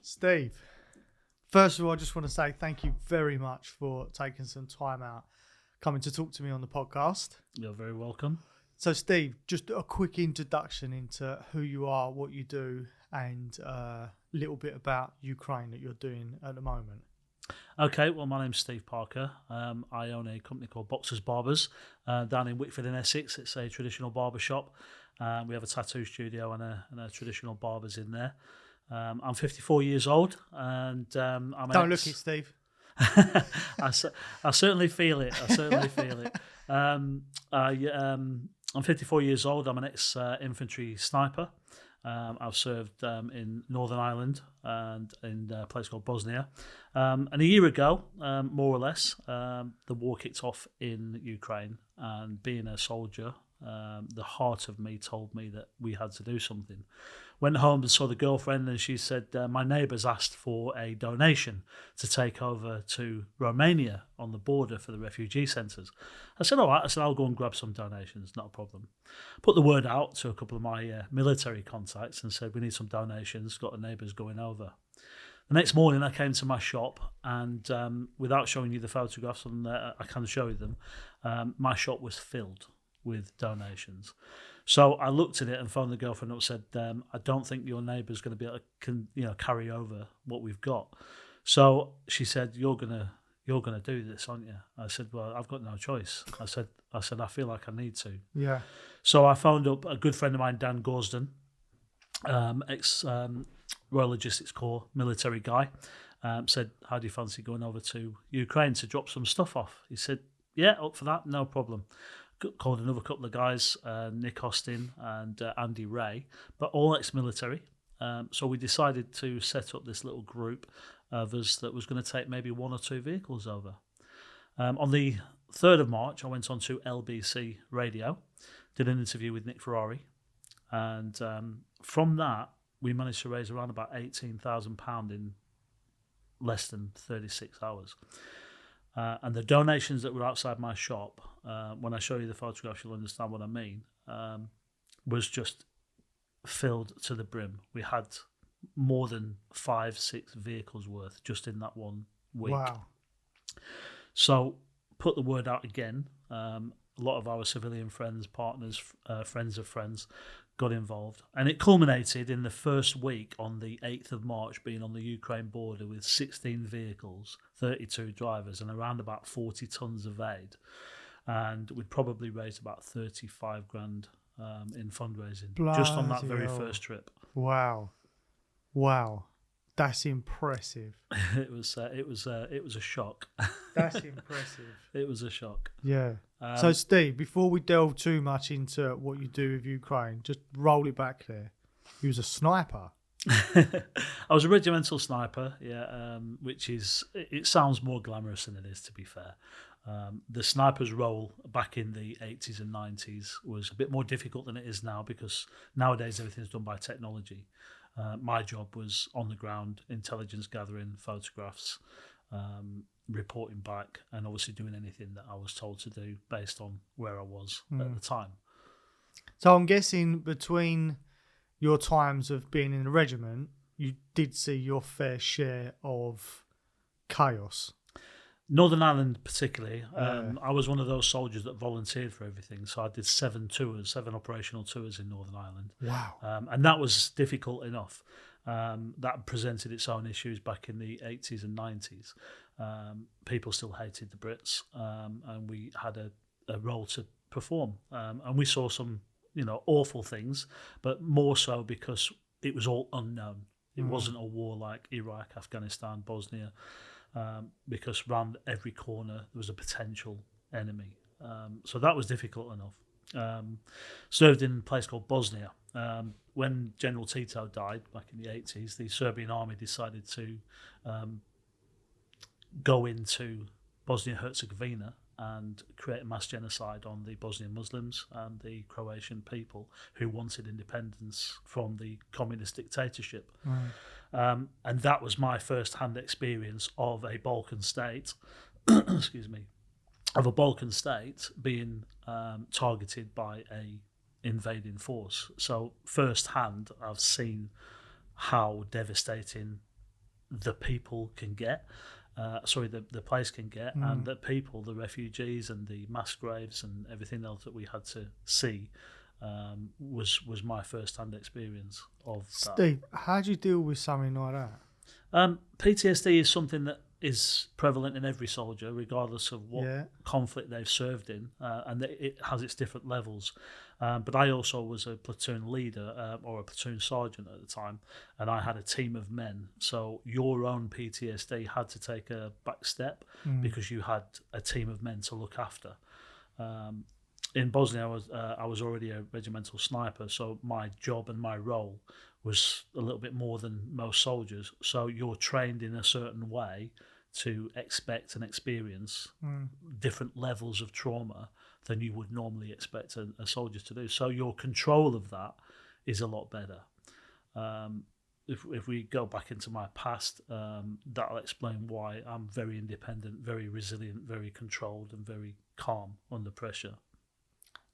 Steve, first of all, I just want to say thank you very much for taking some time out coming to talk to me on the podcast. You're very welcome. So, Steve, just a quick introduction into who you are, what you do, and a little bit about Ukraine that you're doing at the moment. Okay, well, my name's Steve Parker. I own a company called Boxers Barbers down in Whitford in Essex. It's a traditional barber shop. We have a tattoo studio and a traditional barbers in there. I'm 54 years old, and I'm Don't look it, Steve. I certainly feel it. I'm 54 years old. I'm an ex-infantry sniper. I've served in Northern Ireland and in a place called Bosnia. And a year ago, more or less, the war kicked off in Ukraine. And being a soldier, the heart of me told me that we had to do something. Went home and saw the girlfriend, and she said, my neighbours asked for a donation to take over to Romania on the border for the refugee centres. I said, all right. I said, I'll go and grab some donations, not a problem. Put the word out to a couple of my military contacts and said, we need some donations, got the neighbours going over. The next morning I came to my shop, and without showing you the photographs, and I can show you them, my shop was filled with donations. So I looked at it and phoned the girlfriend up and said, I don't think your neighbour's going to be able to carry over what we've got. So she said, you're gonna do this, aren't you? I said, well, I've got no choice. I said I feel like I need to. Yeah. So I phoned up a good friend of mine, Dan Gausden, ex Royal Logistics Corps military guy. Said, how do you fancy going over to Ukraine to drop some stuff off? He said, yeah, up for that, no problem. Called another couple of guys, Nick Austin and Andy Ray, but all ex-military. So we decided to set up this little group of us that was going to take maybe one or two vehicles over. On the 3rd of March, I went on to LBC Radio, did an interview with Nick Ferrari, and from that, we managed to raise around about £18,000 in less than 36 hours. And the donations that were outside my shop, when I show you the photographs, you'll understand what I mean, was just filled to the brim. We had more than 5-6 vehicles worth just in that 1 week. Wow. So put the word out again. A lot of our civilian friends, partners, friends of friends got involved. And it culminated in the first week on the 8th of March being on the Ukraine border with 16 vehicles, 32 drivers, and around about 40 tons of aid. And we'd probably raised about 35 grand in fundraising just on that very first trip. Wow. That's impressive. It was a shock. That's impressive. It was a shock. Yeah. So, Steve, before we delve too much into what you do with Ukraine, just roll it back there. You was a sniper. I was a regimental sniper, yeah, which is, it sounds more glamorous than it is, to be fair. The sniper's role back in the 80s and 90s was a bit more difficult than it is now, because nowadays everything's done by technology. My job was on the ground, intelligence gathering, photographs, reporting back, and obviously doing anything that I was told to do based on where I was at the time. So I'm guessing between your times of being in the regiment, you did see your fair share of chaos. Northern Ireland particularly, I was one of those soldiers that volunteered for everything. So I did 7 operational tours in Northern Ireland. Wow. And that was difficult enough. That presented its own issues back in the 80s and 90s. People still hated the Brits, and we had a role to perform. And we saw some, awful things, but more so because it was all unknown. It wasn't a war like Iraq, Afghanistan, Bosnia. Because round every corner there was a potential enemy. So that was difficult enough. Served in a place called Bosnia. When General Tito died back in the 80s, the Serbian army decided to go into Bosnia-Herzegovina and create a mass genocide on the Bosnian Muslims and the Croatian people who wanted independence from the communist dictatorship. And that was my first-hand experience of a Balkan state, excuse me, of a Balkan state being targeted by a invading force. So firsthand, I've seen how devastating the people can get. The place can get, and that people, the refugees and the mass graves and everything else that we had to see, was my first-hand experience of that. Steve, how do you deal with something like that? PTSD is something that is prevalent in every soldier, regardless of what conflict they've served in, and it has its different levels. But I also was a platoon leader or a platoon sergeant at the time, and I had a team of men. So your own PTSD had to take a back step because you had a team of men to look after. In Bosnia, I was already a regimental sniper, so my job and my role was a little bit more than most soldiers. So you're trained in a certain way to expect and experience different levels of trauma than you would normally expect a soldier to do. So your control of that is a lot better. If we go back into my past, that'll explain why I'm very independent, very resilient, very controlled, and very calm under pressure.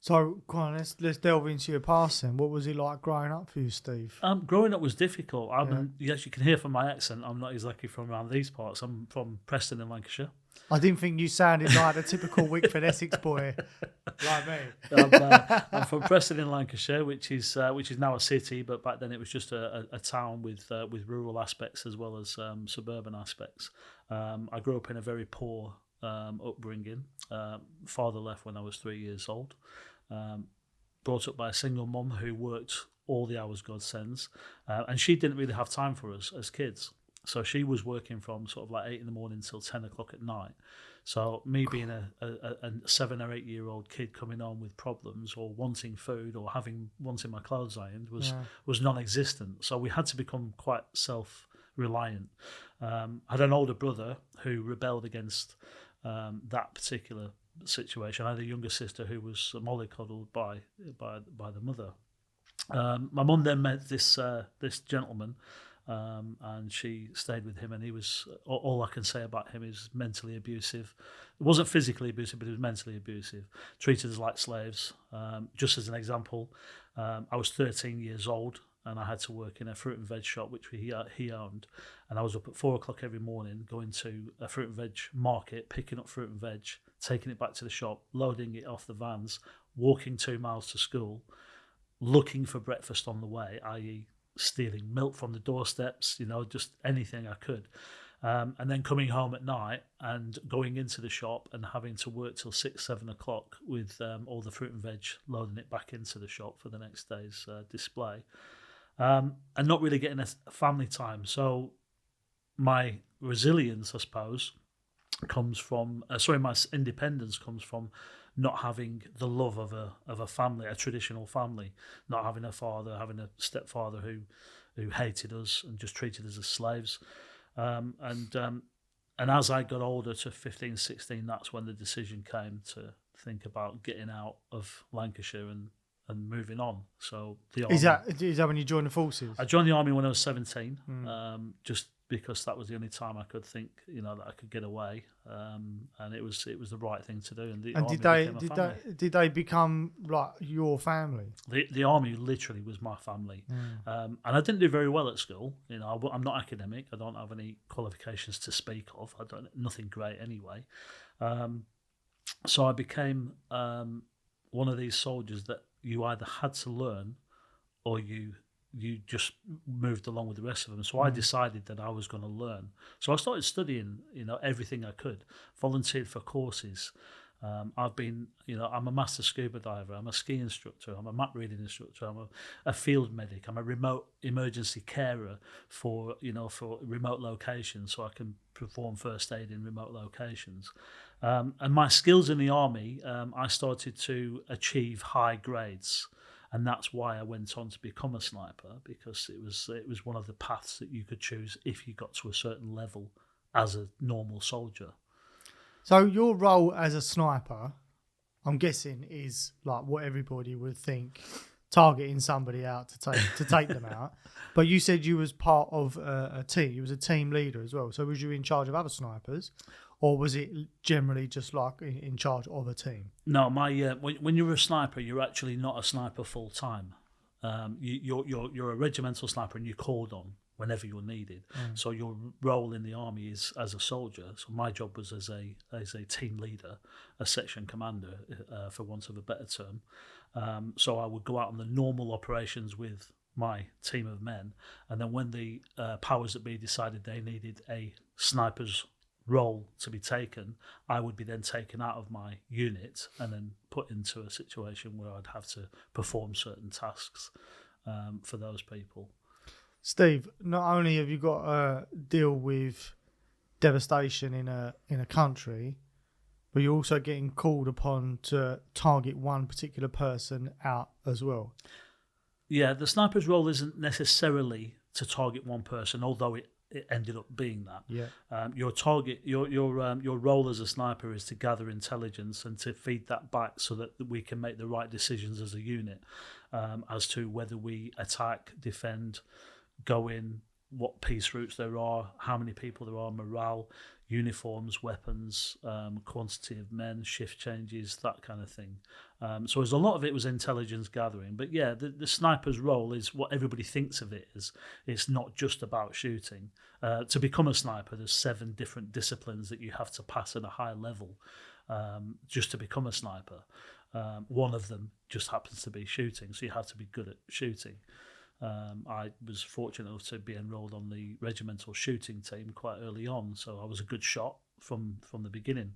So, go on, let's delve into your past then. What was it like growing up for you, Steve? Growing up was difficult. Yes, you can hear from my accent, I'm not exactly from around these parts. I'm from Preston in Lancashire. I didn't think you sounded like a typical Wickford Essex boy like me. I'm from Preston in Lancashire, which is now a city, but back then it was just a town with rural aspects as well as suburban aspects. I grew up in a very poor upbringing. Father left when I was 3 years old. Brought up by a single mum who worked all the hours God sends, and she didn't really have time for us as kids. So she was working from sort of like 8 a.m. till 10 o'clock at night. So me being a 7 or 8 year old kid coming on with problems or wanting food or wanting my clothes ironed was non-existent. So we had to become quite self-reliant. I had an older brother who rebelled against that particular situation. I had a younger sister who was mollycoddled by the mother. My mum then met this gentleman, and she stayed with him, and he was, all I can say about him is mentally abusive. It wasn't physically abusive, but he was mentally abusive. Treated us like slaves. Just as an example, I was 13 years old and I had to work in a fruit and veg shop which he owned, and I was up at 4 o'clock every morning going to a fruit and veg market, picking up fruit and veg, taking it back to the shop, loading it off the vans, walking 2 miles to school, looking for breakfast on the way, i.e. stealing milk from the doorsteps, just anything I could. And then coming home at night and going into the shop and having to work till 6, 7 o'clock with all the fruit and veg, loading it back into the shop for the next day's display. And not really getting a family time. So my resilience, I suppose, comes from, my independence comes from not having the love of a family, a traditional family, not having a father, having a stepfather who hated us and just treated us as slaves. And as I got older to 15, 16, that's when the decision came to think about getting out of Lancashire and moving on. So the army, is that when you joined the forces? I joined the army when I was 17, just because that was the only time I could think, that I could get away, and it was the right thing to do. And did they become like your family? The army literally was my family, and I didn't do very well at school. I'm not academic. I don't have any qualifications to speak of. Nothing great anyway. So I became one of these soldiers that you either had to learn or you just moved along with the rest of them. So I decided that I was going to learn. So I started studying, everything I could, volunteered for courses. I've been, I'm a master scuba diver, I'm a ski instructor, I'm a map reading instructor, I'm a field medic, I'm a remote emergency carer for remote locations, so I can perform first aid in remote locations. And my skills in the army, I started to achieve high grades. And that's why I went on to become a sniper, because it was one of the paths that you could choose if you got to a certain level as a normal soldier. So your role as a sniper, I'm guessing, is like what everybody would think, targeting somebody out to take them out. But you said you was part of a team. You was a team leader as well. So was you in charge of other snipers, or was it generally just like in charge of a team? No, when you're a sniper, you're actually not a sniper full time. You're a regimental sniper, and you're called on. whenever you're needed. So your role in the army is as a soldier. So my job was as a team leader, a section commander, for want of a better term. So I would go out on the normal operations with my team of men, and then when the powers that be decided they needed a sniper's role to be taken, I would be then taken out of my unit and then put into a situation where I'd have to perform certain tasks for those people. Steve, not only have you got to deal with devastation in a country, but you're also getting called upon to target one particular person out as well. Yeah, the sniper's role isn't necessarily to target one person, although it ended up being that. Yeah. Your target, your role as a sniper is to gather intelligence and to feed that back so that we can make the right decisions as a unit as to whether we attack, defend, go in, what peace routes there are, how many people there are, morale, uniforms, weapons, quantity of men, shift changes, that kind of thing. So there's a lot of it was intelligence gathering. But yeah, the sniper's role is what everybody thinks of it as. It's not just about shooting. To become a sniper, there's 7 different disciplines that you have to pass at a high level just to become a sniper. One of them just happens to be shooting, so you have to be good at shooting. I was fortunate enough to be enrolled on the regimental shooting team quite early on, so I was a good shot from the beginning.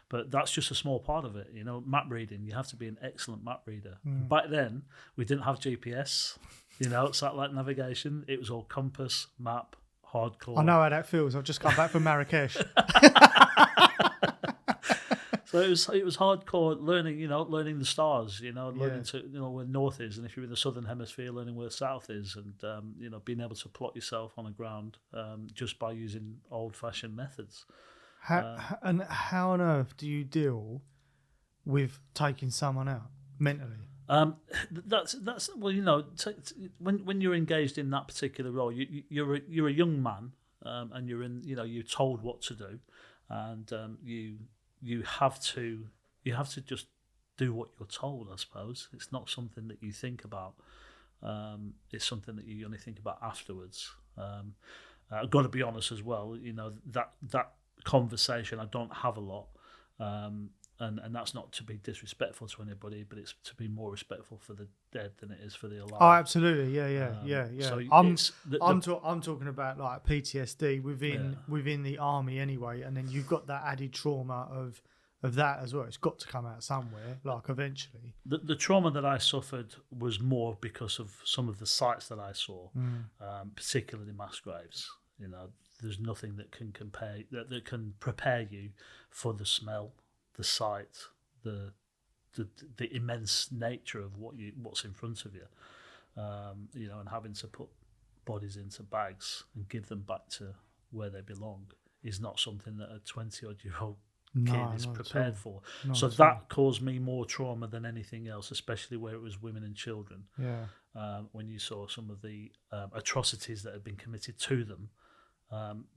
But that's just a small part of it. Map reading, you have to be an excellent map reader. Back then, we didn't have GPS, satellite navigation. It was all compass, map, hardcore. I know how that feels. I've just come back from Marrakesh. So it was hardcore learning the stars, learning to where north is, and if you're in the southern hemisphere, learning where south is, and being able to plot yourself on the ground just by using old-fashioned methods. And how on earth do you deal with taking someone out mentally? That's well, when you're engaged in that particular role, you're a young man, and you're told what to do, and you have to just do what you're told. I suppose it's not something that you think about. It's something that you only think about afterwards. I've got to be honest as well. That conversation I don't have a lot, and that's not to be disrespectful to anybody, but it's to be more respectful for the dead than it is for the alive. Oh, absolutely, yeah. So I'm talking about like PTSD within the army anyway, and then you've got that added trauma of that as well. It's got to come out somewhere, like eventually. The trauma that I suffered was more because of some of the sights that I saw, particularly mass graves. There's nothing that can compare that can prepare you for the smell, the sight, the immense nature of what's in front of you, and having to put bodies into bags and give them back to where they belong is not something that a 20-odd-year-old kid is prepared for. So that caused me more trauma than anything else, especially where it was women and children. Yeah. When you saw some of the atrocities that had been committed to them,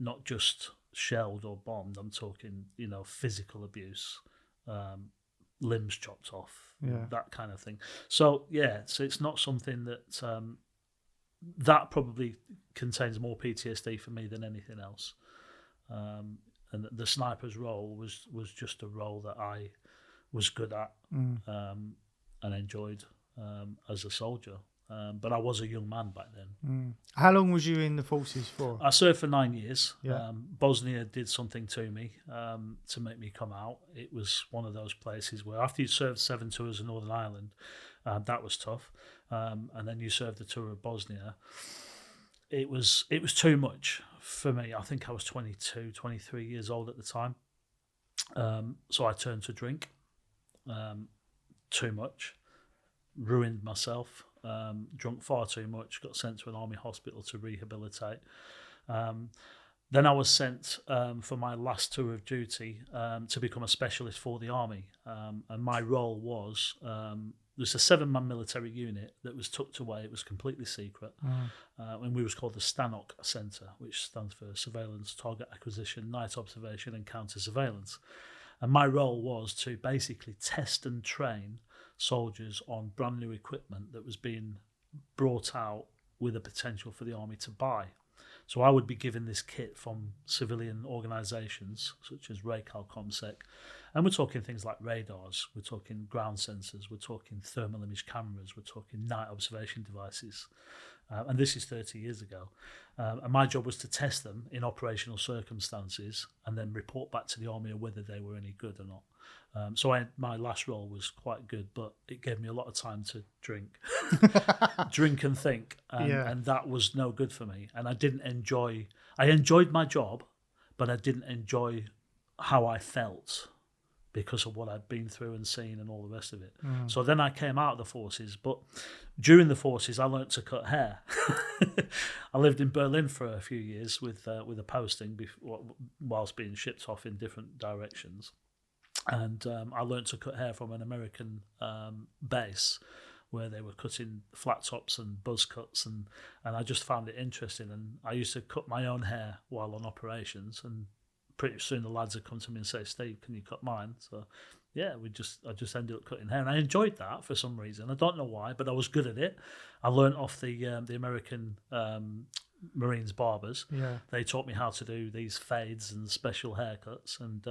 not just shelled or bombed. I'm talking, physical abuse, limbs chopped off, that kind of thing. So so it's not something that that probably contains more PTSD for me than anything else. And the sniper's role was just a role that I was good at and enjoyed as a soldier. But I was a young man back then. How long was you in the forces for? I served for 9 years. Yeah. Bosnia did something to me to make me come out. It was one of those places where after you served 7 tours of Northern Ireland, that was tough. And then you served the tour of Bosnia. It was too much for me. I think I was 22, 23 years old at the time. So I turned to drink. Too much. Ruined myself. Drunk far too much, got sent to an army hospital to rehabilitate. Then I was sent for my last tour of duty to become a specialist for the army. And my role was, there's a 7-man military unit that was tucked away. It was completely secret. And we was called the Stanok Centre, which stands for Surveillance, Target Acquisition, Night Observation and Counter Surveillance. And my role was to basically test and train soldiers on brand new equipment that was being brought out with a potential for the army to buy. So I would be given this kit from civilian organisations such as Raycal ComSec, and we're talking things like radars, we're talking ground sensors, we're talking thermal image cameras, we're talking night observation devices. And this is 30 years ago. And my job was to test them in operational circumstances and then report back to the Army whether they were any good or not. My last role was quite good, but it gave me a lot of time to drink, drink and think. And that was no good for me. And I enjoyed my job, but I didn't enjoy how I felt because of what I'd been through and seen and all the rest of it. So then I came out of the forces, but during the forces I learnt to cut hair. I lived in Berlin for a few years with a posting whilst being shipped off in different directions. And I learnt to cut hair from an American base where they were cutting flat tops and buzz cuts, and I just found it interesting. And I used to cut my own hair while on operations, and pretty soon the lads would come to me and say, "Steve, can you cut mine?" So yeah, I just ended up cutting hair, and I enjoyed that for some reason. I don't know why, but I was good at it. I learnt off the American Marines barbers. Yeah. They taught me how to do these fades and special haircuts, and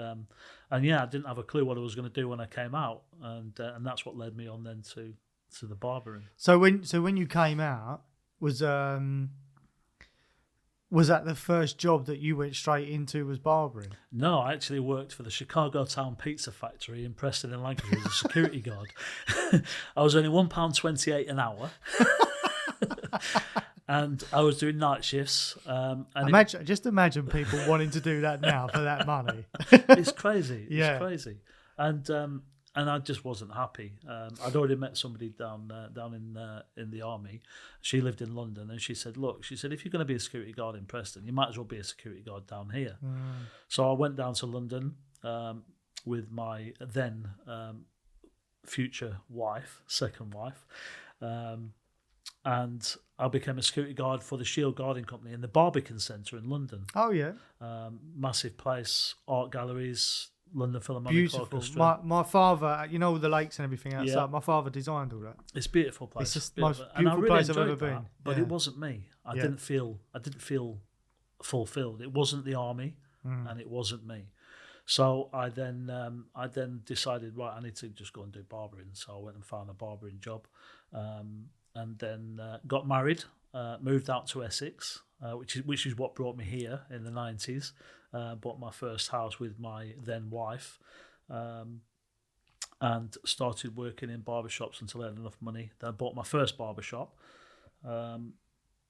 yeah, I didn't have a clue what I was going to do when I came out, and that's what led me on then to the barbering. So when you came out, was that the first job that you went straight into, was barbering? No, I actually worked for the Chicago Town Pizza Factory in Preston in Lancashire as a security guard. I was only £1.28 an hour. And I was doing night shifts. Just imagine people wanting to do that now for that money. It's crazy. Yeah. It's crazy. And I just wasn't happy. I'd already met somebody down in the army. She lived in London, and she said, "Look," she said, "if you're going to be a security guard in Preston, you might as well be a security guard down here." So I went down to London with my then future wife, second wife, and I became a security guard for the Shield Guarding Company in the Barbican Centre in London. Oh yeah, massive place, art galleries. London Philharmonic beautiful. Orchestra. My father, you know, all the lakes and everything outside. Yeah. My father designed all that. It's a beautiful place. It's just the most beautiful place I've ever been. But Yeah. it wasn't me. I didn't feel fulfilled. It wasn't the army, and it wasn't me. So I then decided, right, I need to just go and do barbering. So I went and found a barbering job, and then got married, moved out to Essex, which is what brought me here in the 90s. Bought my first house with my then wife, and started working in barbershops until I had enough money. Then I bought my first barbershop,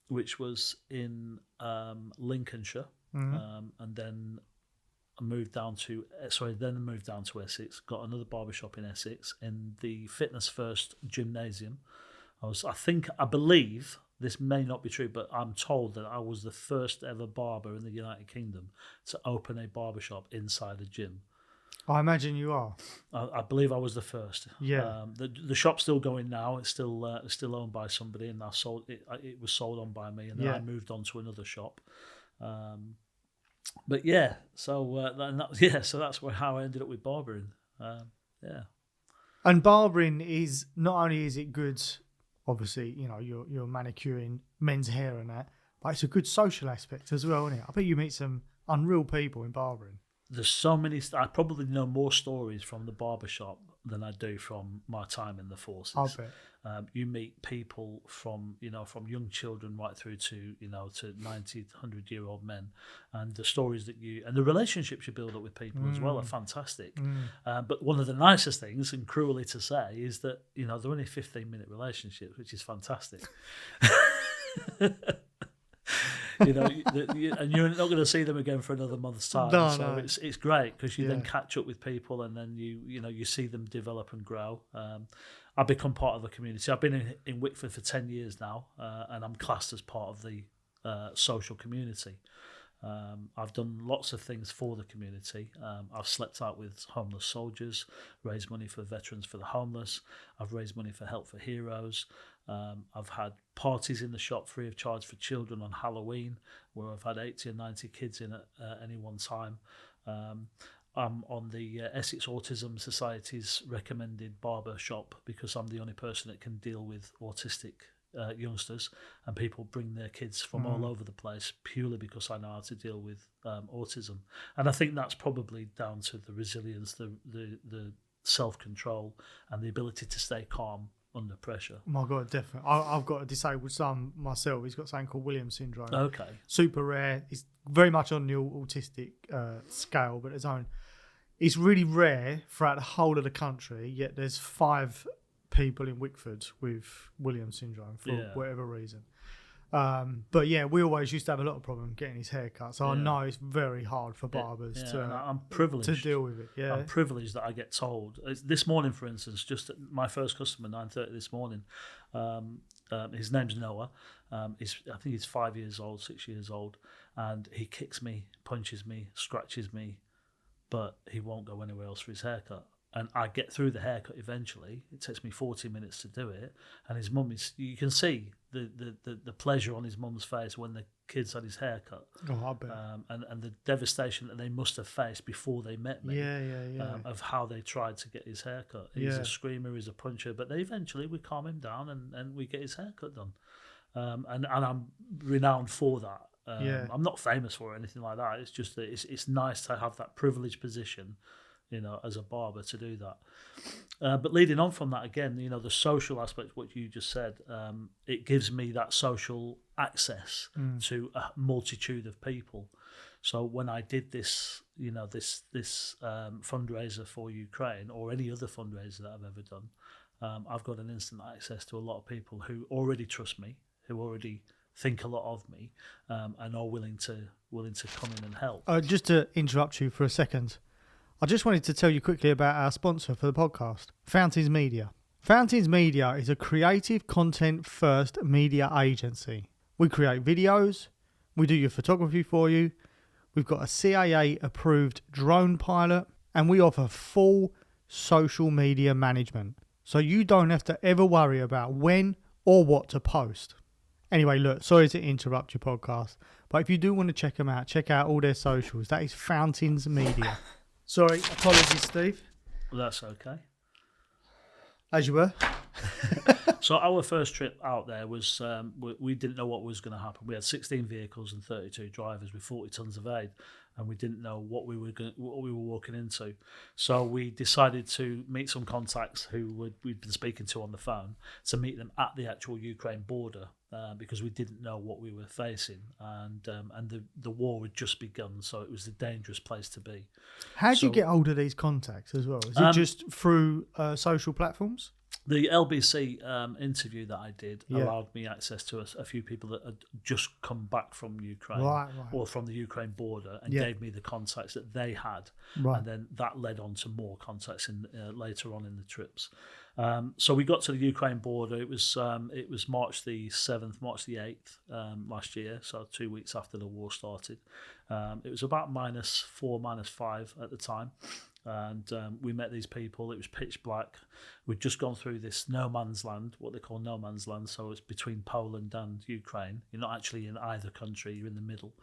which was in Lincolnshire, and then I moved down to Essex. Got another barbershop in Essex in the Fitness First gymnasium. I believe. This may not be true, but I'm told that I was the first ever barber in the United Kingdom to open a barbershop inside a gym. I imagine you are. I believe I was the first. Yeah. The shop's still going now. It's still owned by somebody, and I sold it. It was sold on by me, and then I moved on to another shop. But yeah, so that's how I ended up with barbering. Yeah. And barbering is not only is it good. Obviously, you know, you're manicuring men's hair and that, but it's a good social aspect as well, isn't it? I bet you meet some unreal people in barbering. There's so many. I probably know more stories from the barbershop than I do from my time in the forces. I bet. You meet people from young children right through to 90, 100-year-old men, and the stories and the relationships you build up with people as well are fantastic. But one of the nicest things, and cruelly to say, is that they're only 15-minute relationships, which is fantastic. And you're not going to see them again for another month's time. No. It's great because you then catch up with people, and then you see them develop and grow. I've become part of the community. I've been in Wickford for 10 years now, and I'm classed as part of the social community. I've done lots of things for the community. I've slept out with homeless soldiers, raised money for veterans for the homeless. I've raised money for Help for Heroes. I've had parties in the shop free of charge for children on Halloween, where I've had 80 or 90 kids in at any one time. I'm on the Essex Autism Society's recommended barber shop because I'm the only person that can deal with autistic youngsters, and people bring their kids from all over the place purely because I know how to deal with autism. And I think that's probably down to the resilience, the self-control, and the ability to stay calm under pressure. Oh my God, definitely. I've got a disabled son myself. He's got something called Williams syndrome. Okay. Super rare. It's very much on the autistic scale, but it's really rare throughout the whole of the country, yet there's 5 people in Wickford with Williams syndrome for whatever reason. But yeah, we always used to have a lot of problem getting his hair cut. So I know it's very hard for barbers I'm privileged to deal with it. Yeah, I'm privileged that I get told. This morning, for instance, just my first customer, 9:30 this morning. His name's Noah. I think he's 5 years old, 6 years old, and he kicks me, punches me, scratches me, but he won't go anywhere else for his haircut. And I get through the haircut eventually. It takes me 40 minutes to do it. And his mum you can see the pleasure on his mum's face when the kid's had his haircut. Oh, I bet. And the devastation that they must have faced before they met me. Of how they tried to get his haircut. He's a screamer, he's a puncher, but we calm him down and we get his haircut done. And I'm renowned for that. I'm not famous for anything like that. It's just that it's nice to have that privileged position, as a barber, to do that. But leading on from that, again, the social aspect, what you just said, it gives me that social access to a multitude of people. So when I did this, this fundraiser for Ukraine, or any other fundraiser that I've ever done, I've got an instant access to a lot of people who already trust me, who already think a lot of me, and are willing to come in and help. Just to interrupt you for a second, I just wanted to tell you quickly about our sponsor for the podcast, Fountains Media. Fountains Media is a creative content first media agency. We create videos, we do your photography for you, we've got a CAA approved drone pilot, and we offer full social media management. So you don't have to ever worry about when or what to post. Anyway, look, sorry to interrupt your podcast, but if you do want to check them out, check out all their socials. That is Fountains Media. Sorry, apologies, Steve. Well, that's okay. As you were. So our first trip out there was, we didn't know what was going to happen. We had 16 vehicles and 32 drivers with 40 tons of aid, and we didn't know what we were walking into. So we decided to meet some contacts who we'd been speaking to on the phone, to meet them at the actual Ukraine border, because we didn't know what we were facing, and the war had just begun, so it was a dangerous place to be. How do you get hold of these contacts as well? Is it just through social platforms? The LBC interview that I did allowed me access to a few people that had just come back from Ukraine, or from the Ukraine border, and gave me the contacts that they had, and then that led on to more contacts later on in the trips. So we got to the Ukraine border. It was March the 7th, March the 8th last year, so 2 weeks after the war started. It was about -4, -5 at the time. And we met these people. It was pitch black. We'd just gone through this no man's land, what they call no man's land. So it's between Poland and Ukraine. You're not actually in either country. You're in the middle,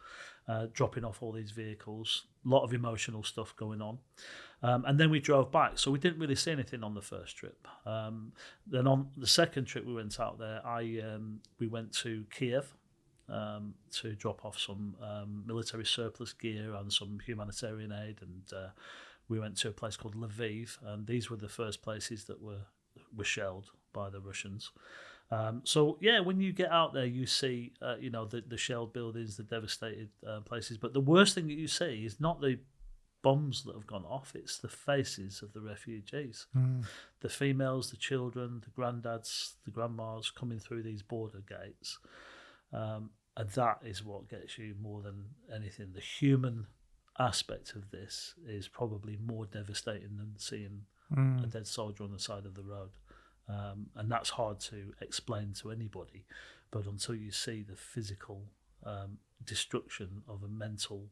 dropping off all these vehicles. A lot of emotional stuff going on. And then we drove back. So we didn't really see anything on the first trip. Then on the second trip we went out there, we went to Kiev to drop off some military surplus gear and some humanitarian aid, and we went to a place called Lviv, and these were the first places that were shelled by the Russians. So when you get out there, you see the shelled buildings, the devastated places. But the worst thing that you see is not the bombs that have gone off; it's the faces of the refugees, the females, the children, the granddads, the grandmas coming through these border gates, and that is what gets you more than anything. The human aspect of this is probably more devastating than seeing a dead soldier on the side of the road, and that's hard to explain to anybody. But until you see the physical destruction of the mental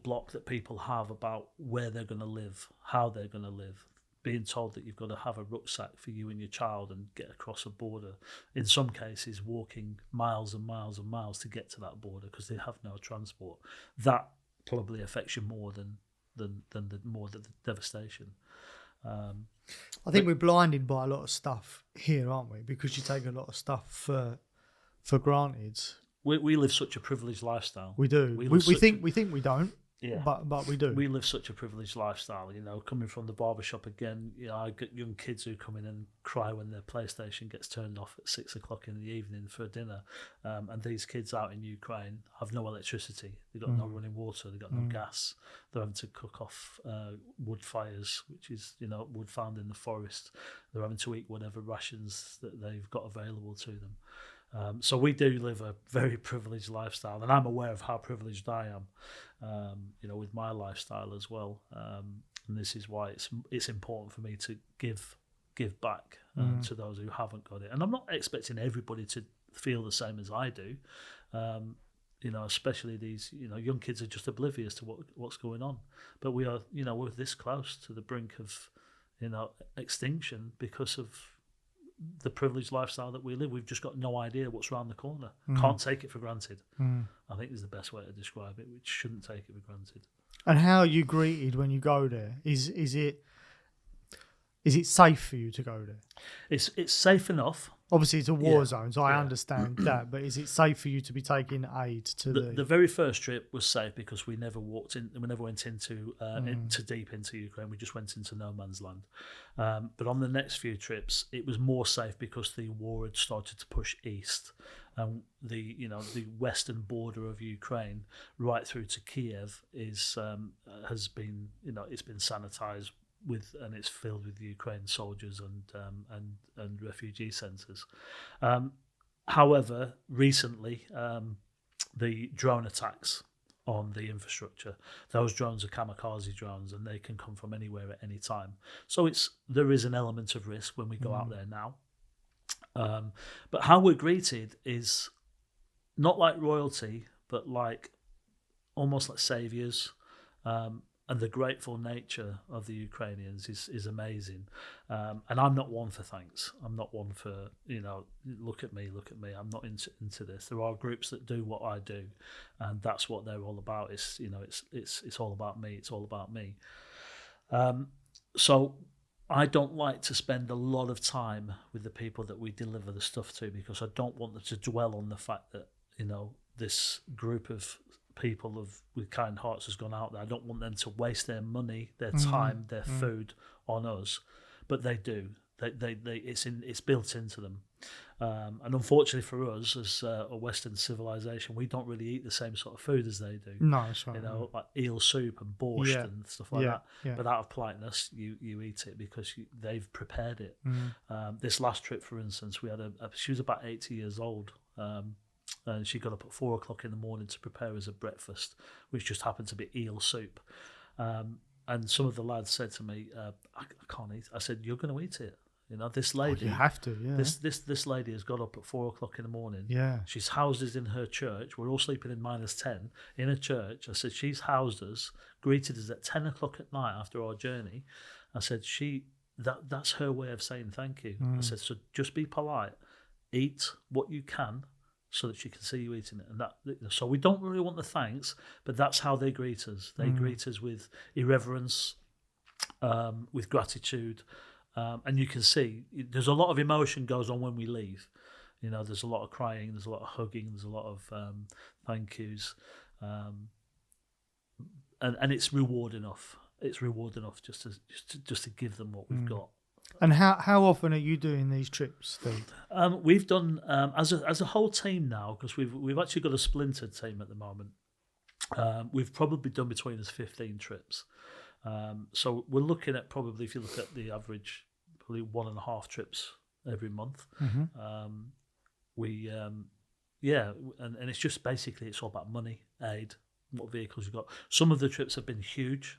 block that people have about where they're going to live, how they're going to live, being told that you've got to have a rucksack for you and your child and get across a border, in some cases walking miles and miles and miles to get to that border because they have no transport, that probably affects you more than the devastation. I think we're blinded by a lot of stuff here, aren't we? Because you take a lot of stuff for granted. We live such a privileged lifestyle. We do. We think we don't. Yeah, but we do. We live such a privileged lifestyle, coming from the barbershop again, I get young kids who come in and cry when their PlayStation gets turned off at 6 o'clock in the evening for dinner. And these kids out in Ukraine have no electricity. They've got no running water. They've got no gas. They're having to cook off wood fires, which is, wood found in the forest. They're having to eat whatever rations that they've got available to them. So we do live a very privileged lifestyle, and I'm aware of how privileged I am, with my lifestyle as well. And this is why it's important for me to give back to those who haven't got it. And I'm not expecting everybody to feel the same as I do. Especially these, young kids are just oblivious to what's going on. But we are, we're this close to the brink of, extinction because of the privileged lifestyle that we live. We've just got no idea what's around the corner. Can't take it for granted. I think is the best way to describe it. We shouldn't take it for granted. And how are you greeted when you go there? Is it safe for you to go there? It's safe enough. Obviously, it's a war zone, so I understand that. But is it safe for you to be taking aid to the very first trip was safe because we never walked in. We never went into deep into Ukraine. We just went into no man's land. But on the next few trips, it was more safe because the war had started to push east. The western border of Ukraine, right through to Kiev, has been it's been sanitized and it's filled with Ukraine soldiers and refugee centres. However, recently, the drone attacks on the infrastructure, those drones are kamikaze drones, and they can come from anywhere at any time. So there is an element of risk when we go out there now. But how we're greeted is not like royalty, but like almost like saviours. And the grateful nature of the Ukrainians is amazing. And I'm not one for thanks. I'm not one for, look at me. I'm not into this. There are groups that do what I do, and that's what they're all about. It's all about me. It's all about me. So I don't like to spend a lot of time with the people that we deliver the stuff to, because I don't want them to dwell on the fact that, this group of people with kind hearts has gone out there. I don't want them to waste their money, their time, their food on us, but they do. It's built into them, and unfortunately for us as a Western civilization, we don't really eat the same sort of food as they do. No, that's right. Like eel soup and borscht and stuff like that. Yeah. But out of politeness, you eat it because they've prepared it. This last trip, for instance, we had she was about 80 years old. And she got up at 4 o'clock in the morning to prepare us a breakfast, which just happened to be eel soup. And some of the lads said to me, I can't eat. I said, you're going to eat it. This lady. You have to, yeah. This lady has got up at 4 o'clock in the morning. Yeah. She's housed us in her church. We're all sleeping in -10 in a church. I said, she's housed us, greeted us at 10 o'clock at night after our journey. I said, that's her way of saying thank you. I said, so just be polite. Eat what you can, so that she can see you eating it. And so we don't really want the thanks, but that's how they greet us. They greet us with irreverence, with gratitude, and you can see there's a lot of emotion goes on when we leave. There's a lot of crying, there's a lot of hugging, there's a lot of thank yous, and it's reward enough. It's reward enough just to give them what we've got. And how often are you doing these trips, Steve? We've done as a whole team now, because we've actually got a splintered team at the moment. We've probably done between us 15 trips. So we're looking at probably, if you look at the average, probably 1.5 trips every month. And it's just basically it's all about money, aid, what vehicles you've got. Some of the trips have been huge.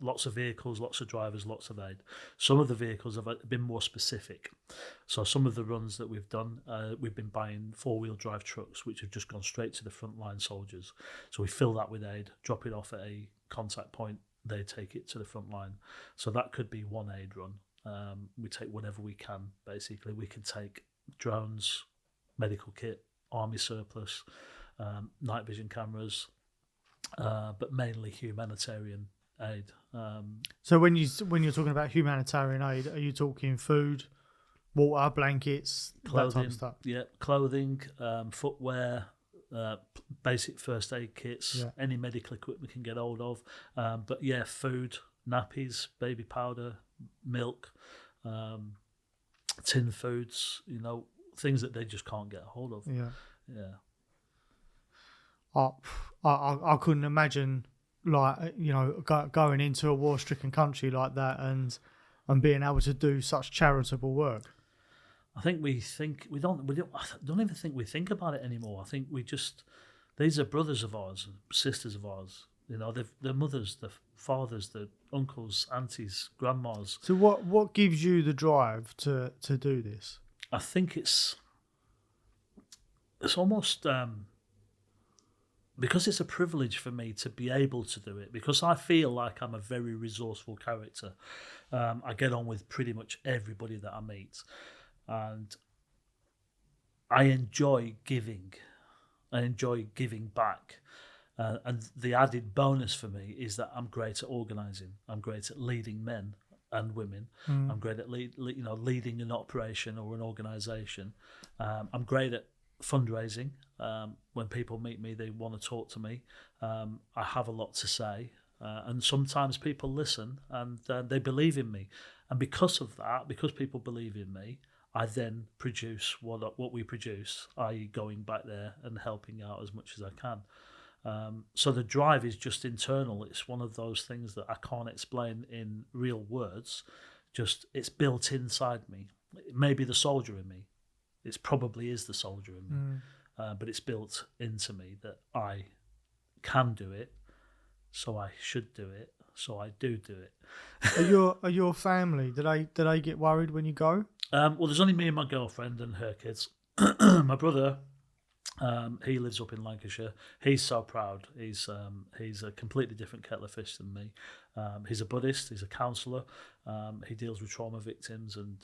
Lots of vehicles, lots of drivers, lots of aid. Some of the vehicles have been more specific. So some of the runs that we've done, we've been buying 4-wheel drive trucks, which have just gone straight to the frontline soldiers. So we fill that with aid, drop it off at a contact point, they take it to the front line. So that could be one aid run. We take whatever we can, basically. We can take drones, medical kit, army surplus, night vision cameras, but mainly humanitarian aid. So when you're talking about humanitarian aid, are you talking food, water, blankets, that type Clothing, of stuff? yeah, clothing, footwear, basic first aid kits, Yeah. any medical equipment we can get hold of. But yeah, food, nappies, baby powder, milk, tin foods, things that they just can't get a hold of. Yeah. Yeah. I couldn't imagine going into a war-stricken country like that and being able to do such charitable work. I think we don't even think we think about it anymore. I think these are brothers of ours, sisters of ours. They're mothers, the fathers, the uncles, aunties, grandmas. So what gives you the drive to do this? I think it's almost because it's a privilege for me to be able to do it, because I feel like I'm a very resourceful character. I get on with pretty much everybody that I meet, and I enjoy giving. I enjoy giving back. And the added bonus for me is that I'm great at organising. I'm great at leading men and women. I'm great at leading an operation or an organisation. I'm great at fundraising. When people meet me, they want to talk to me. I have a lot to say, and sometimes people listen and they believe in me. And because of that, because people believe in me, I then produce what we produce, i.e. going back there and helping out as much as I can. So the drive is just internal. It's one of those things that I can't explain in real words. Just it's built inside me. It may be the soldier in me. It probably is the soldier in me. But it's built into me that I can do it, so I should do it, so I do it. Are your family? Do they get worried when you go? Well, there's only me and my girlfriend and her kids. My brother, he lives up in Lancashire. He's so proud. He's a completely different kettle of fish than me. He's a Buddhist. He's a counsellor. He deals with trauma victims and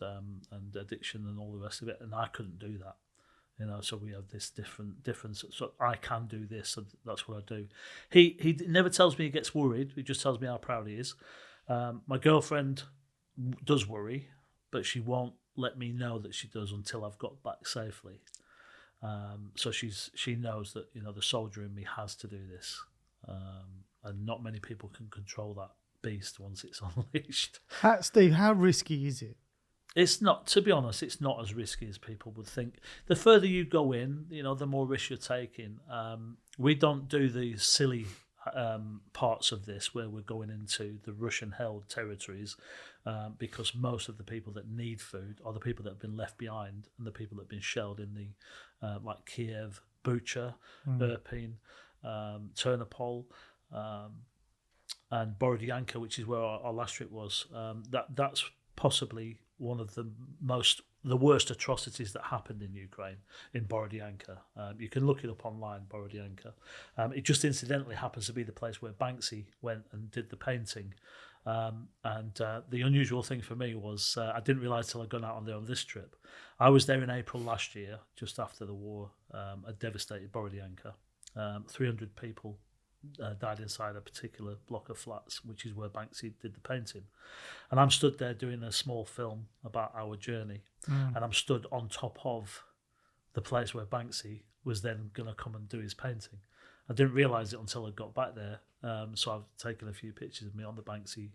addiction and all the rest of it. And I couldn't do that. So we have this difference. So I can do this, so that's what I do. He never tells me he gets worried. He just tells me how proud he is. My girlfriend does worry, but she won't let me know that she does until I've got back safely. So she knows that the soldier in me has to do this, and not many people can control that beast once it's unleashed. Steve, how risky is it? It's not, to be honest, it's not as risky as people would think. The further you go in, the more risk you're taking. We don't do the silly parts of this where we're going into the Russian-held territories, because most of the people that need food are the people that have been left behind and the people that have been shelled in the like Kiev, Bucha, Irpin, Ternopil, and Borodyanka, which is where our last trip was. That's possibly one of the worst atrocities that happened in Ukraine, in Borodyanka. You can look it up online, Borodyanka. It just incidentally happens to be the place where Banksy went and did the painting. And the unusual thing for me was I didn't realise till I'd gone out on this trip. I was there in April last year, just after the war had devastated Borodyanka. 300 people died inside a particular block of flats, which is where Banksy did the painting. And I'm stood there doing a small film about our journey, and I'm stood on top of the place where Banksy was then going to come and do his painting. I didn't realise it until I got back there, so I've taken a few pictures of me on the Banksy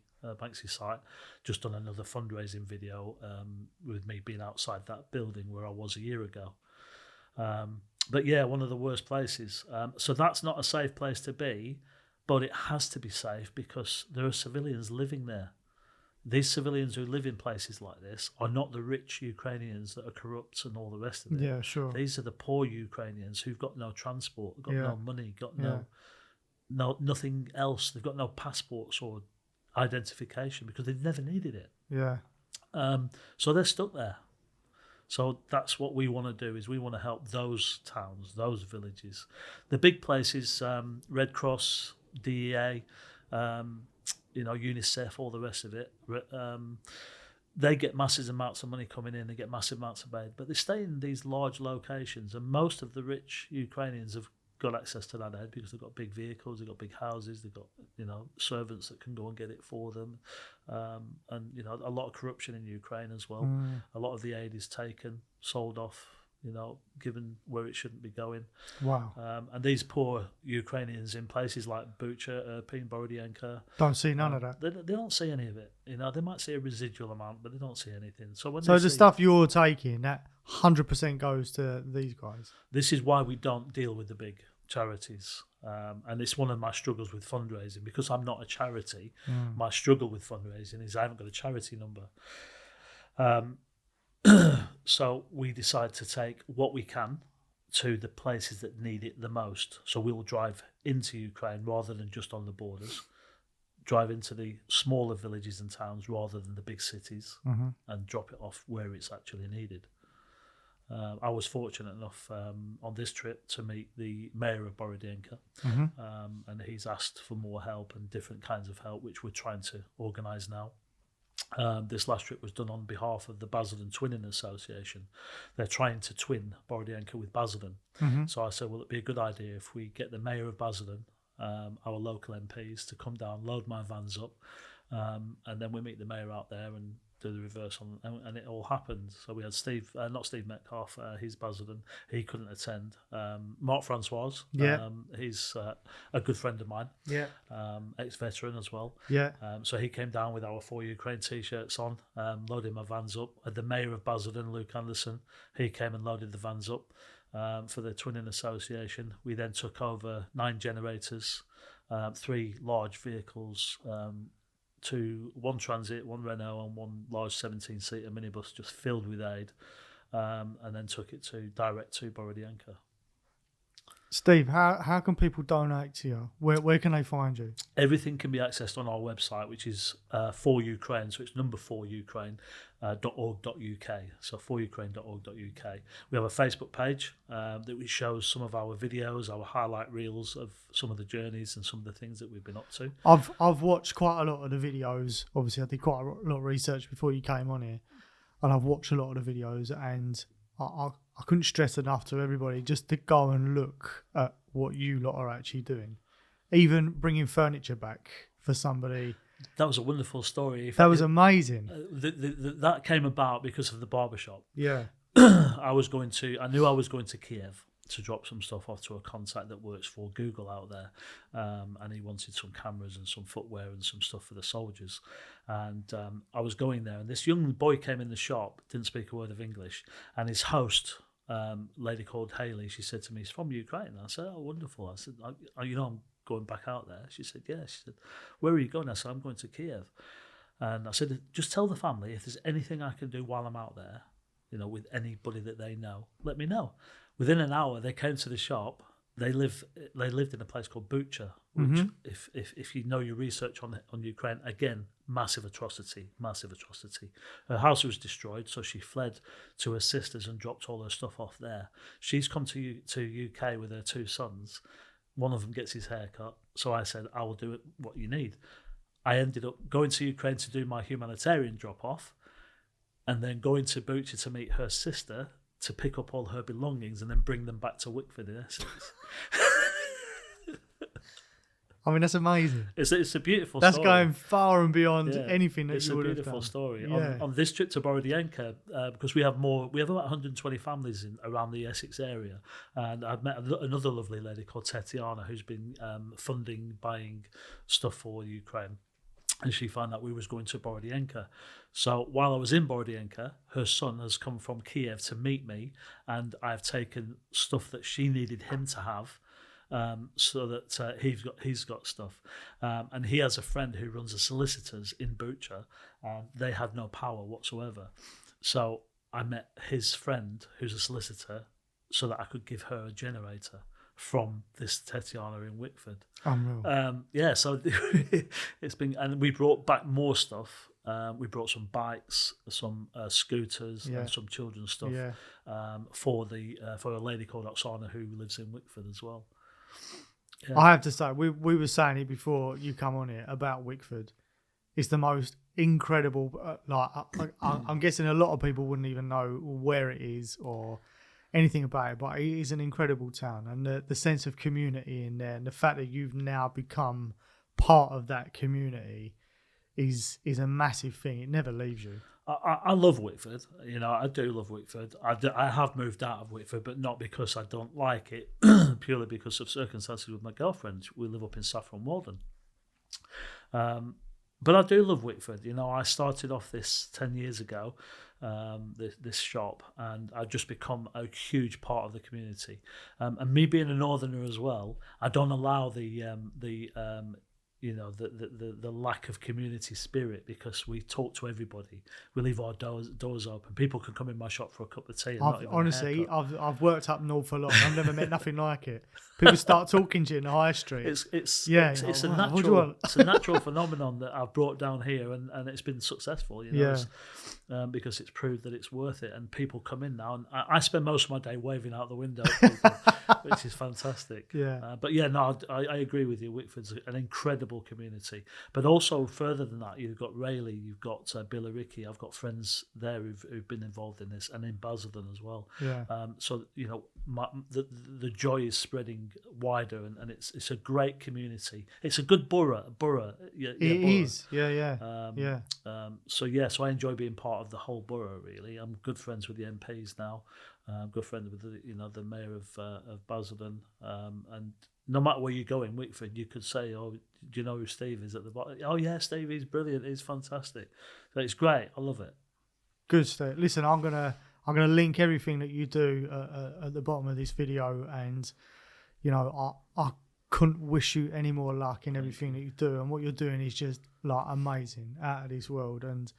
site, just done another fundraising video with me being outside that building where I was a year ago. But yeah, one of the worst places. So that's not a safe place to be, but it has to be safe because there are civilians living there. These civilians who live in places like this are not the rich Ukrainians that are corrupt and all the rest of it. Yeah, sure. These are the poor Ukrainians who've got no transport, got no money, got nothing else. They've got no passports or identification because they've never needed it. Yeah. So they're stuck there. So that's what we want to do, is we want to help those towns, those villages. The big places, Red Cross, DEA, UNICEF, all the rest of it, they get massive amounts of money coming in, they get massive amounts of aid, but they stay in these large locations, and most of the rich Ukrainians have got access to that aid because they've got big vehicles, they've got big houses, they've got servants that can go and get it for them, and a lot of corruption in Ukraine as well. A lot of the aid is taken, sold off, given where it shouldn't be going. Wow. And these poor Ukrainians in places like Bucha, Irpin, Borodianka Don't see none of that. They don't see any of it. They might see a residual amount, but they don't see anything. So the stuff you're taking, that 100% goes to these guys. This is why we don't deal with the big charities. And it's one of my struggles with fundraising. Because I'm not a charity, my struggle with fundraising is I haven't got a charity number. So we decide to take what we can to the places that need it the most. So we'll drive into Ukraine rather than just on the borders, drive into the smaller villages and towns rather than the big cities, and drop it off where it's actually needed. I was fortunate enough on this trip to meet the mayor of Borodianka, and he's asked for more help and different kinds of help, which we're trying to organise now. This last trip was done on behalf of the Basildon Twinning Association. They're trying to twin Borodianka with Basildon. So I said, well, it'd be a good idea if we get the mayor of Basildon, our local MPs, to come down, load my vans up, and then we meet the mayor out there and do the reverse on, and it all happened. So we had not Steve Metcalf, he's Basildon, he couldn't attend. Mark Francois, he's a good friend of mine, ex-veteran as well. So he came down with our For Ukraine t-shirts on, loading my vans up. The mayor of Basildon, Luke Anderson, he came and loaded the vans up for the Twinning Association. We then took over 9 generators, 3 large vehicles, one transit, 1 Renault, and 1 large 17-seater minibus just filled with aid, and then took it direct to Borodianka. Steve, how can people donate to you? Where can they find you? Everything can be accessed on our website, which is For Ukraine, so it's number 4 Ukraine.org.uk. So forukraine.org.uk. We have a Facebook page that shows some of our videos, our highlight reels of some of the journeys and some of the things that we've been up to. I've watched quite a lot of the videos. Obviously, I did quite a lot of research before you came on here, and I've watched a lot of the videos, and I couldn't stress enough to everybody just to go and look at what you lot are actually doing. Even bringing furniture back for somebody. That was a wonderful story. That was amazing. That came about because of the barbershop. Yeah. I knew I was going to Kiev to drop some stuff off to a contact that works for Google out there, and he wanted some cameras and some footwear and some stuff for the soldiers, and I was going there, and this young boy came in the shop, didn't speak a word of English, and his host, lady called Haley, she said to me, he's from Ukraine. I said, oh, wonderful. I said, I'm going back out there. She said, yeah. She said, where are you going? I said, I'm going to Kiev. And I said, just tell the family if there's anything I can do while I'm out there, with anybody that they know, let me know. Within an hour, they came to the shop. They lived in a place called Bucha, which, if you know your research on Ukraine, again, massive atrocity. Her house was destroyed, so she fled to her sisters and dropped all her stuff off there. She's come to UK with her 2 sons. One of them gets his hair cut, so I said, I will do it what you need. I ended up going to Ukraine to do my humanitarian drop-off, and then going to Bucha to meet her sister, to pick up all her belongings and then bring them back to Wickford in Essex. I mean, that's amazing. It's a beautiful story. That's story. Going far and beyond anything that you would have done. It's a beautiful story. Yeah. On this trip to Borodianka, because we have about 120 families around the Essex area, and I've met another lovely lady called Tetiana who's been buying stuff for Ukraine. And she found out we was going to Borodianka. So while I was in Borodianka, her son has come from Kiev to meet me, and I've taken stuff that she needed him to have, so that he's got stuff. And he has a friend who runs a solicitors in Bucha, and they had no power whatsoever. So I met his friend, who's a solicitor, so that I could give her a generator from this Tetiana in Wickford. Unreal. So it's been, and we brought back more stuff. We brought some bikes, some scooters, and some children's stuff for a lady called Oksana who lives in Wickford as well. Yeah. I have to say, we were saying it before you come on here about Wickford. It's the most incredible. I'm guessing a lot of people wouldn't even know where it is, or anything about it, but it is an incredible town, and the sense of community in there, and the fact that you've now become part of that community is a massive thing. It never leaves you. I love Whitford. You know, I do love Whitford. I have moved out of Whitford, but not because I don't like it, purely because of circumstances with my girlfriend. We live up in Saffron Walden. But I do love Whitford. You know, I started off this 10 years ago, this shop, and I've just become a huge part of the community. And me being a northerner as well, I don't allow the lack of community spirit, because we talk to everybody. We leave our doors open. People can come in my shop for a cup of tea. Honestly, I've worked up north for long. I've never met nothing like it. People start talking to you in the high street. It's a natural phenomenon that I've brought down here, and it's been successful. You know, because it's proved that it's worth it, and people come in now, and I spend most of my day waving out the window at people, which is fantastic. But yeah, no, I agree with you. Whitford's an incredible community, but also further than that, you've got Rayleigh, you've got Billericay. I've got friends there who've been involved in this, and in Basildon as well. So you know, the joy is spreading wider, and it's a great community. It's a good borough. It is. So I enjoy being part of the whole borough. Really, I'm good friends with the MPs now. I'm good friends with the mayor of Basildon, and no matter where you go in Whitford, you could say, "Oh, do you know who Steve is at the bottom?" "Oh yeah, Steve, he's brilliant. He's fantastic." So it's great. I love it. Good, Steve. Listen, I'm gonna link everything that you do at the bottom of this video, and you know, I couldn't wish you any more luck in everything that you do, and what you're doing is just like amazing, out of this world. And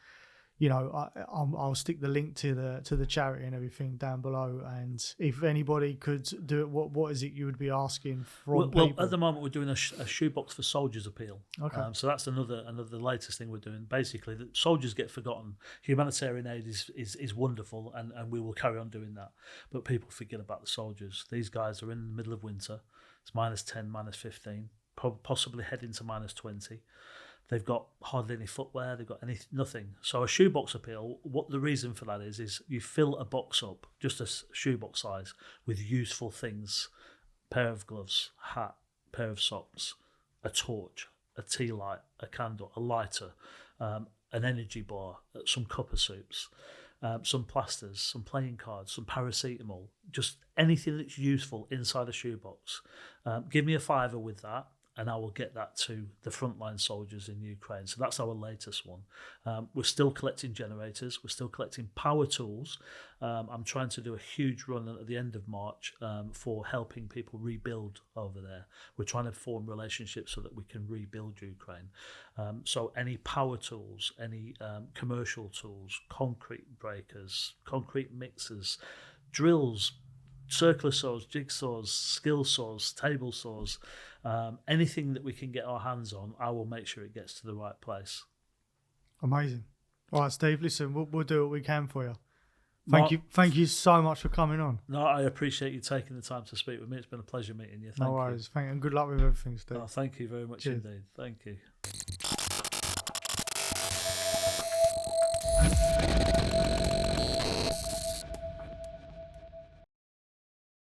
you know, I'll stick the link to the charity and everything down below. And if anybody could do it, what is it you would be asking from people? Well, at the moment we're doing a shoebox for soldiers appeal. Okay. So that's another latest thing we're doing. Basically, the soldiers get forgotten. Humanitarian aid is wonderful, and we will carry on doing that. But people forget about the soldiers. These guys are in the middle of winter. It's -10, -15, possibly heading to -20. They've got hardly any footwear. They've got nothing. So a shoebox appeal, what the reason for that is you fill a box up, just a shoebox size, with useful things: pair of gloves, hat, pair of socks, a torch, a tea light, a candle, a lighter, an energy bar, some copper soups, some plasters, some playing cards, some paracetamol, just anything that's useful inside a shoebox. Give me a £5 with that, and I will get that to the frontline soldiers in Ukraine. So that's our latest one. We're still collecting generators. We're still collecting power tools. I'm trying to do a huge run at the end of March for helping people rebuild over there. We're trying to form relationships so that we can rebuild Ukraine. So any power tools, any commercial tools, concrete breakers, concrete mixers, drills, circular saws, jigsaws, skill saws, table saws, anything that we can get our hands on, I will make sure it gets to the right place. Amazing. All right, Steve, listen, we'll do what we can for you. Thank you so much for coming on. No, I appreciate you taking the time to speak with me. It's been a pleasure meeting you. Thank you. No worries. And good luck with everything, Steve. Thank you very much indeed. Thank you.